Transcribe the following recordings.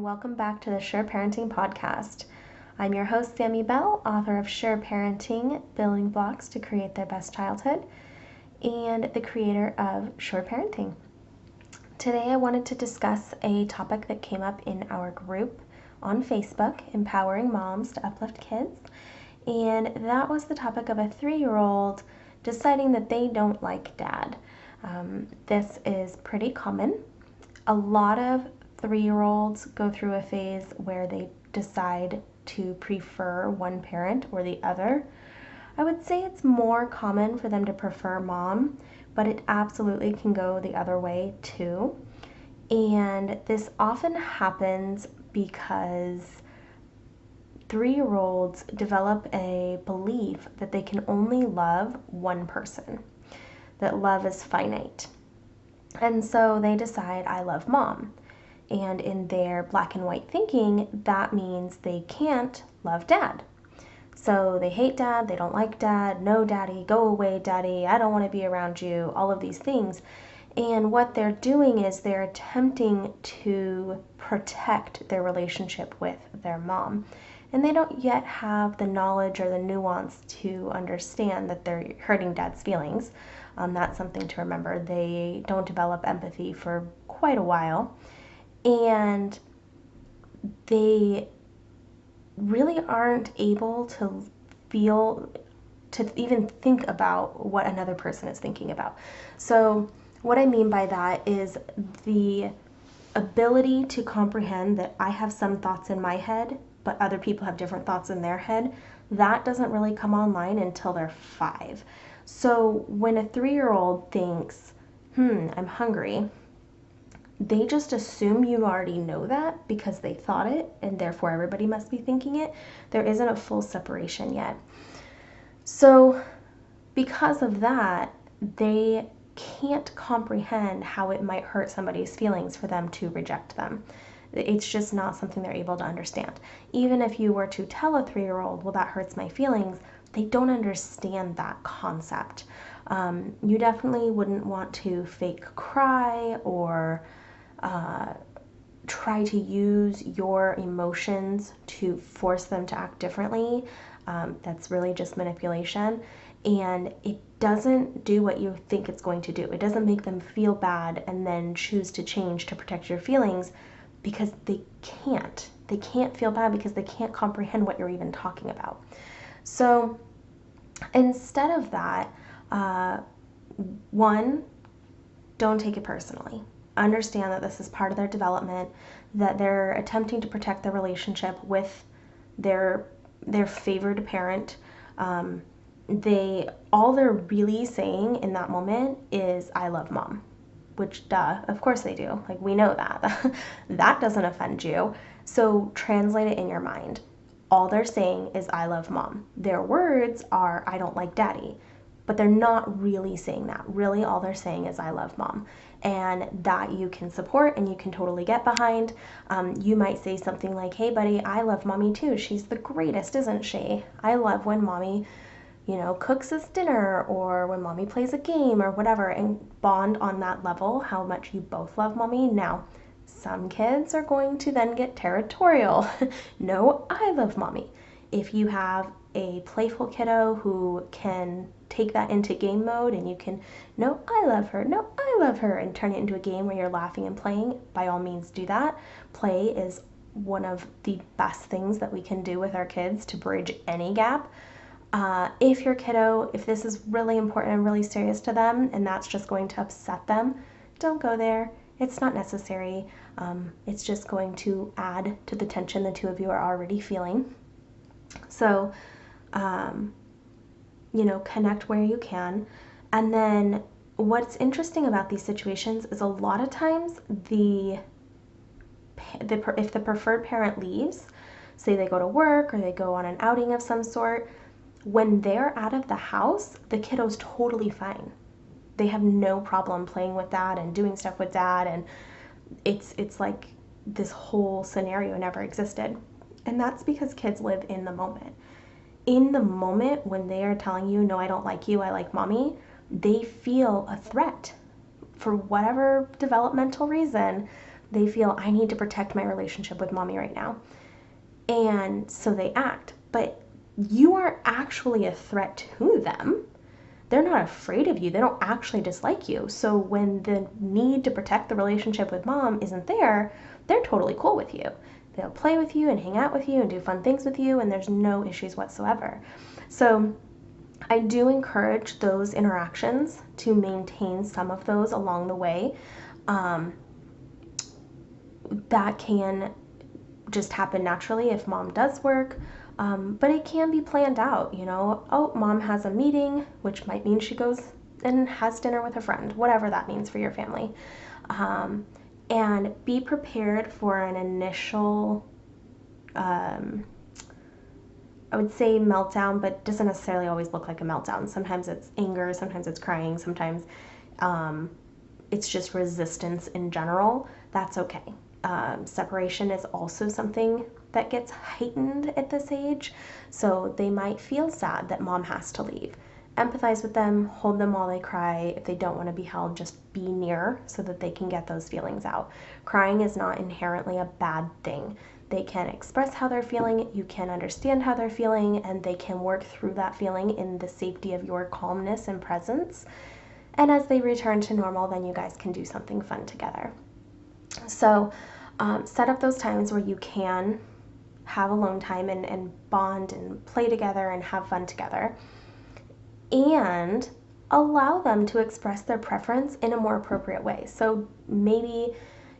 welcome back to the S.U.R.E Parenting Podcast. I'm your host, Sammy Bell, author of S.U.R.E Parenting, Building Blocks to Create Their Best Childhood, and the creator of S.U.R.E Parenting. Today I wanted to discuss a topic that came up in our group on Facebook, Empowering Moms to Uplift Kids, and that was the topic of a 3-year-old deciding that they don't like dad. This is pretty common. A lot of 3-year-olds go through a phase where they decide to prefer one parent or the other. I would say it's more common for them to prefer mom, but it absolutely can go the other way too. And this often happens because 3-year-olds develop a belief that they can only love one person, that love is finite. And so they decide, I love mom. And in their black and white thinking, that means they can't love dad. So they hate dad, they don't like dad, no daddy, go away daddy, I don't want to be around you, all of these things. And what they're doing is they're attempting to protect their relationship with their mom. And they don't yet have the knowledge or the nuance to understand that they're hurting dad's feelings. That's something to remember. They don't develop empathy for quite a while. And they really aren't able to feel, to even think about what another person is thinking about. So what I mean by that is the ability to comprehend that I have some thoughts in my head, but other people have different thoughts in their head. That doesn't really come online until they're 5. So when a 3-year-old thinks, I'm hungry, they just assume you already know that because they thought it, and therefore everybody must be thinking it. There isn't a full separation yet. So because of that, they can't comprehend how it might hurt somebody's feelings for them to reject them. It's just not something they're able to understand. Even if you were to tell a 3-year-old, well, that hurts my feelings, they don't understand that concept. You definitely wouldn't want to fake cry or try to use your emotions to force them to act differently. That's really just manipulation, and it doesn't do what you think it's going to do. It doesn't make them feel bad and then choose to change to protect your feelings, because they can't. They can't feel bad because they can't comprehend what you're even talking about. So instead of that, one, don't take it personally. Understand that this is part of their development, that they're attempting to protect their relationship with their favored parent. All they're really saying in that moment is, I love mom, which duh, of course they do. Like, we know that. That doesn't offend you. So translate it in your mind. All they're saying is, I love mom. Their words are, I don't like daddy. But they're not really saying that. Really, all they're saying is, I love mom. And that you can support and you can totally get behind. You might say something like, hey buddy, I love mommy too. She's the greatest, isn't she? I love when mommy, cooks us dinner, or when mommy plays a game or whatever, and bond on that level, how much you both love mommy. Now, some kids are going to then get territorial. No, I love mommy. If you have a playful kiddo who can take that into game mode, and you can, no, I love her, no, I love her, and turn it into a game where you're laughing and playing, by all means do that. Play is one of the best things that we can do with our kids to bridge any gap. If your kiddo, if this is really important and really serious to them, and that's just going to upset them, don't go there. It's not necessary. It's just going to add to the tension the two of you are already feeling. So, connect where you can. And then what's interesting about these situations is a lot of times if the preferred parent leaves, say they go to work or they go on an outing of some sort, when they're out of the house, the kiddo's totally fine. They have no problem playing with dad and doing stuff with dad, and it's like this whole scenario never existed. And that's because kids live in the moment. In the moment when they are telling you, no, I don't like you, I like mommy, they feel a threat. For whatever developmental reason, They feel, I need to protect my relationship with mommy right now. And so they act. But you are actually a threat to them. They're not afraid of you. They don't actually dislike you. So when the need to protect the relationship with mom isn't there, they're totally cool with you. They'll play with you and hang out with you and do fun things with you, and there's no issues whatsoever. So I do encourage those interactions to maintain some of those along the way. That can just happen naturally if mom does work, but it can be planned out. Oh, mom has a meeting, which might mean she goes and has dinner with a friend, whatever that means for your family. And be prepared for an initial, I would say meltdown, but doesn't necessarily always look like a meltdown. Sometimes it's anger, sometimes it's crying, sometimes it's just resistance in general. That's okay. Separation is also something that gets heightened at this age, so they might feel sad that mom has to leave. Empathize with them, hold them while they cry. If they don't want to be held, just be near so that they can get those feelings out. Crying is not inherently a bad thing. They can express how they're feeling, you can understand how they're feeling, and they can work through that feeling in the safety of your calmness and presence. And as they return to normal, then you guys can do something fun together. So set up those times where you can have alone time and bond and play together and have fun together. And allow them to express their preference in a more appropriate way. So maybe,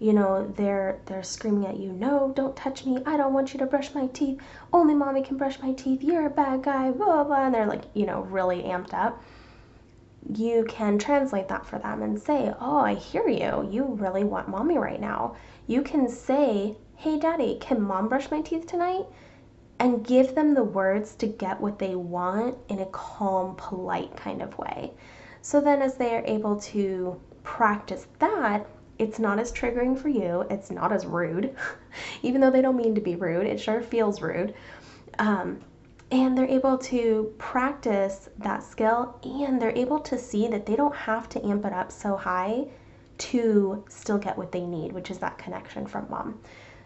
they're screaming at you, no, don't touch me, I don't want you to brush my teeth, only mommy can brush my teeth, you're a bad guy, blah, blah, blah, and they're like, really amped up. You can translate that for them and say, oh, I hear you. You really want mommy right now. You can say, hey, daddy, can mom brush my teeth tonight? And give them the words to get what they want in a calm, polite kind of way. So then as they are able to practice that, it's not as triggering for you. It's not as rude. Even though they don't mean to be rude, it sure feels rude. And they're able to practice that skill, and they're able to see that they don't have to amp it up so high to still get what they need, which is that connection from mom.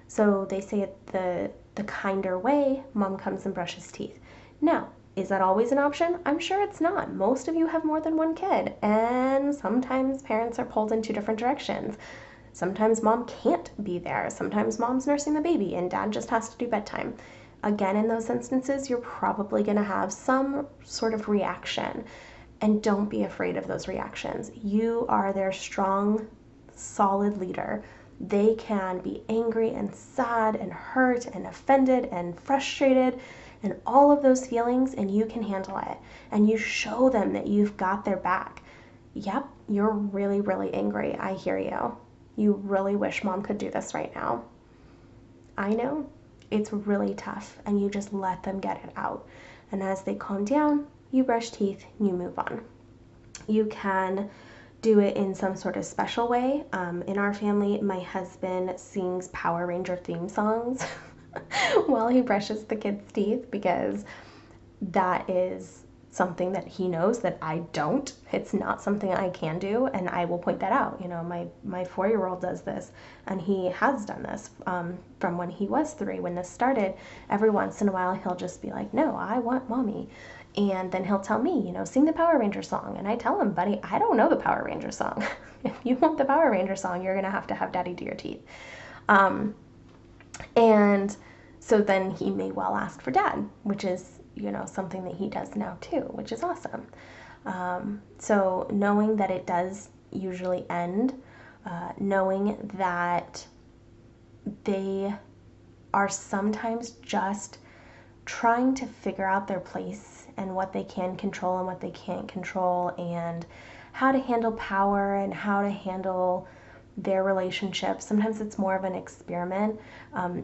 So they say it the kinder way, mom comes and brushes teeth. Now, is that always an option? I'm sure it's not. Most of you have more than one kid, and sometimes parents are pulled in two different directions. Sometimes mom can't be there. Sometimes mom's nursing the baby and dad just has to do bedtime. Again, in those instances, you're probably going to have some sort of reaction, and don't be afraid of those reactions. You are their strong, solid leader. They can be angry and sad and hurt and offended and frustrated and all of those feelings, and you can handle it. And you show them that you've got their back. Yep, you're really, really angry. I hear you. You really wish mom could do this right now. I know. It's really tough, and you just let them get it out. And as they calm down, you brush teeth and you move on. You can do it in some sort of special way. In our family, my husband sings Power Ranger theme songs while he brushes the kids' teeth, because that is something that he knows that I don't. It's not something I can do, and I will point that out. My 4-year-old does this, and he has done this from when he was 3. When this started, every once in a while he'll just be like, no, I want mommy. And then he'll tell me, sing the Power Ranger song. And I tell him, buddy, I don't know the Power Ranger song. If you want the Power Ranger song, you're going to have daddy do your teeth. And so then he may well ask for dad, which is something that he does now too, which is awesome. So knowing that it does usually end, knowing that they are sometimes just trying to figure out their place and what they can control and what they can't control, and how to handle power and how to handle their relationship. Sometimes it's more of an experiment.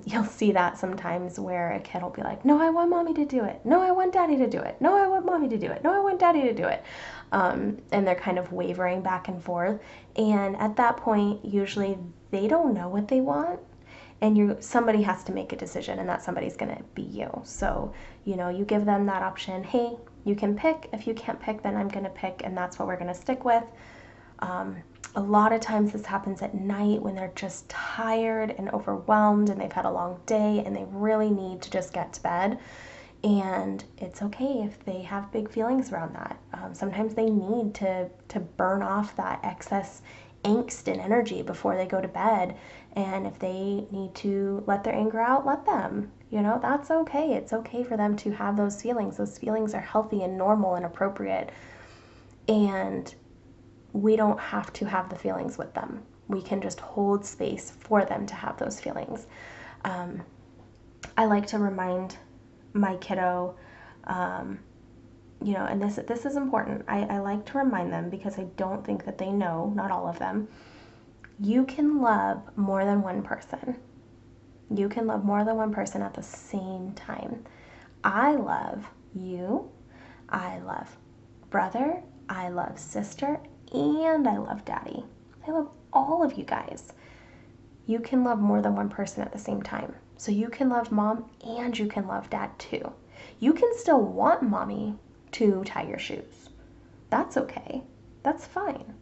You'll see that sometimes where a kid will be like, no, I want mommy to do it. No, I want daddy to do it. No, I want mommy to do it. No, I want daddy to do it. And they're kind of wavering back and forth. And at that point, usually they don't know what they want. And somebody has to make a decision, and that somebody's going to be you. So, you give them that option. Hey, you can pick. If you can't pick, then I'm going to pick, and that's what we're going to stick with. A lot of times this happens at night when they're just tired and overwhelmed and they've had a long day and they really need to just get to bed. And it's okay if they have big feelings around that. Sometimes they need to burn off that excess angst and energy before they go to bed. And if they need to let their anger out, let them. That's okay. It's okay for them to have those feelings. Those feelings are healthy and normal and appropriate. And we don't have to have the feelings with them. We can just hold space for them to have those feelings. I like to remind my kiddo, and this is important. I like to remind them because I don't think that they know, not all of them. You can love more than one person. You can love more than one person at the same time. I love you. I love brother. I love sister. And I love daddy. I love all of you guys. You can love more than one person at the same time. So you can love mom and you can love dad too. You can still want mommy to tie your shoes. That's okay. That's fine.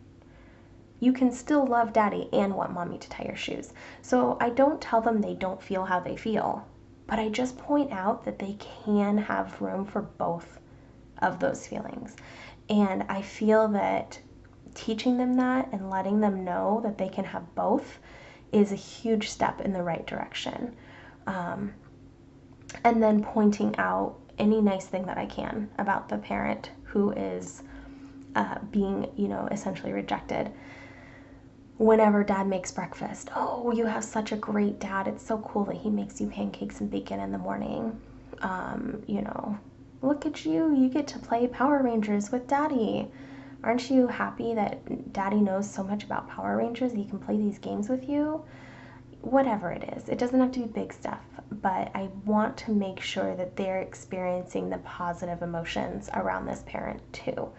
You can still love daddy and want mommy to tie your shoes. So I don't tell them they don't feel how they feel, but I just point out that they can have room for both of those feelings. And I feel that teaching them that and letting them know that they can have both is a huge step in the right direction. And then pointing out any nice thing that I can about the parent who is being, essentially rejected. Whenever dad makes breakfast, oh, you have such a great dad. It's so cool that he makes you pancakes and bacon in the morning. Look at you. You get to play Power Rangers with daddy. Aren't you happy that daddy knows so much about Power Rangers, he can play these games with you? Whatever it is. It doesn't have to be big stuff, but I want to make sure that they're experiencing the positive emotions around this parent too.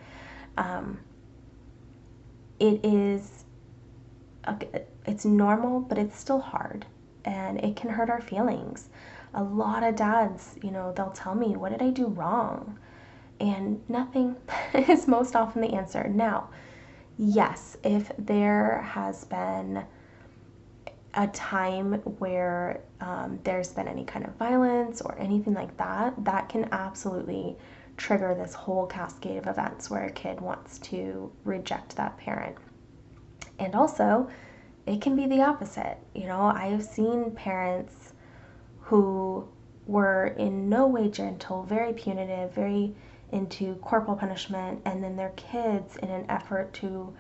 It's normal, but it's still hard, and it can hurt our feelings. A lot of dads, they'll tell me, what did I do wrong? And nothing is most often the answer. Now, yes, if there has been a time where there's been any kind of violence or anything like that, that can absolutely trigger this whole cascade of events where a kid wants to reject that parent. And also, it can be the opposite. I've seen parents who were in no way gentle, very punitive, very into corporal punishment, and then their kids, in an effort to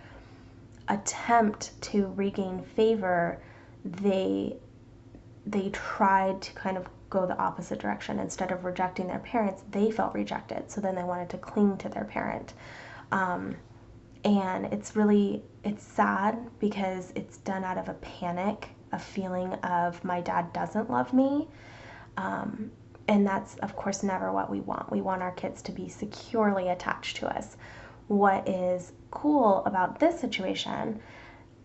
attempt to regain favor, they tried to kind of go the opposite direction. Instead of rejecting their parents, they felt rejected, so then they wanted to cling to their parent. And it's sad because it's done out of a panic, a feeling of my dad doesn't love me. And that's, of course, never what we want. We want our kids to be securely attached to us. What is cool about this situation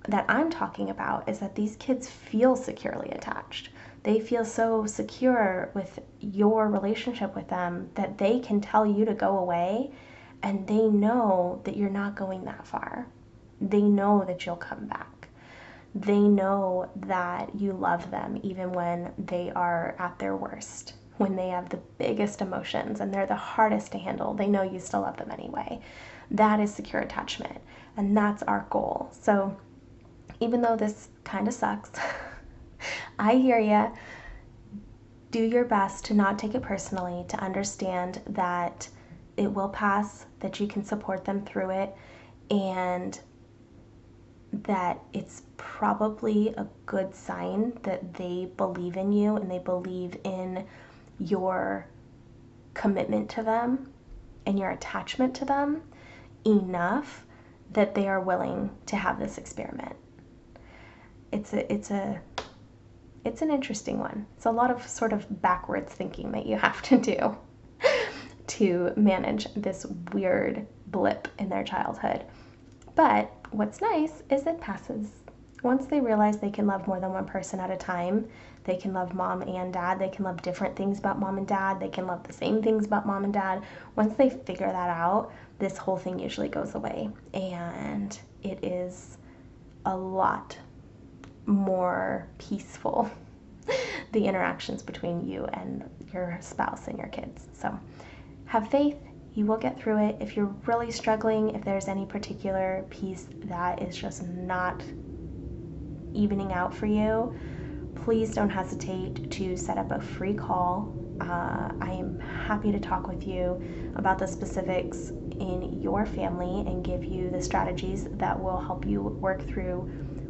that I'm talking about is that these kids feel securely attached. They feel so secure with your relationship with them that they can tell you to go away, and they know that you're not going that far. They know that you'll come back. They know that you love them even when they are at their worst, when they have the biggest emotions and they're the hardest to handle. They know you still love them anyway. That is secure attachment, and that's our goal. So even though this kind of sucks, I hear ya. Do your best to not take it personally, to understand that it will pass, that you can support them through it, and that it's probably a good sign that they believe in you and they believe in your commitment to them and your attachment to them enough that they are willing to have this experiment. It's an interesting one. It's a lot of sort of backwards thinking that you have to do to manage this weird blip in their childhood. But what's nice is it passes. Once they realize they can love more than one person at a time, they can love mom and dad, they can love different things about mom and dad, they can love the same things about mom and dad. Once they figure that out, this whole thing usually goes away. And it is a lot more peaceful, the interactions between you and your spouse and your kids. So have faith. You will get through it. If you're really struggling, if there's any particular piece that is just not evening out for you, please don't hesitate to set up a free call. I am happy to talk with you about the specifics in your family and give you the strategies that will help you work through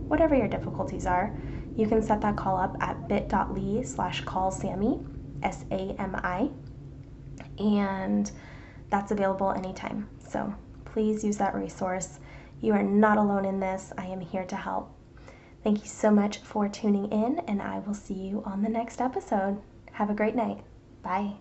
whatever your difficulties are. You can set that call up at bit.ly/callSami, SAMI, and that's available anytime. So please use that resource. You are not alone in this. I am here to help. Thank you so much for tuning in, and I will see you on the next episode. Have a great night. Bye.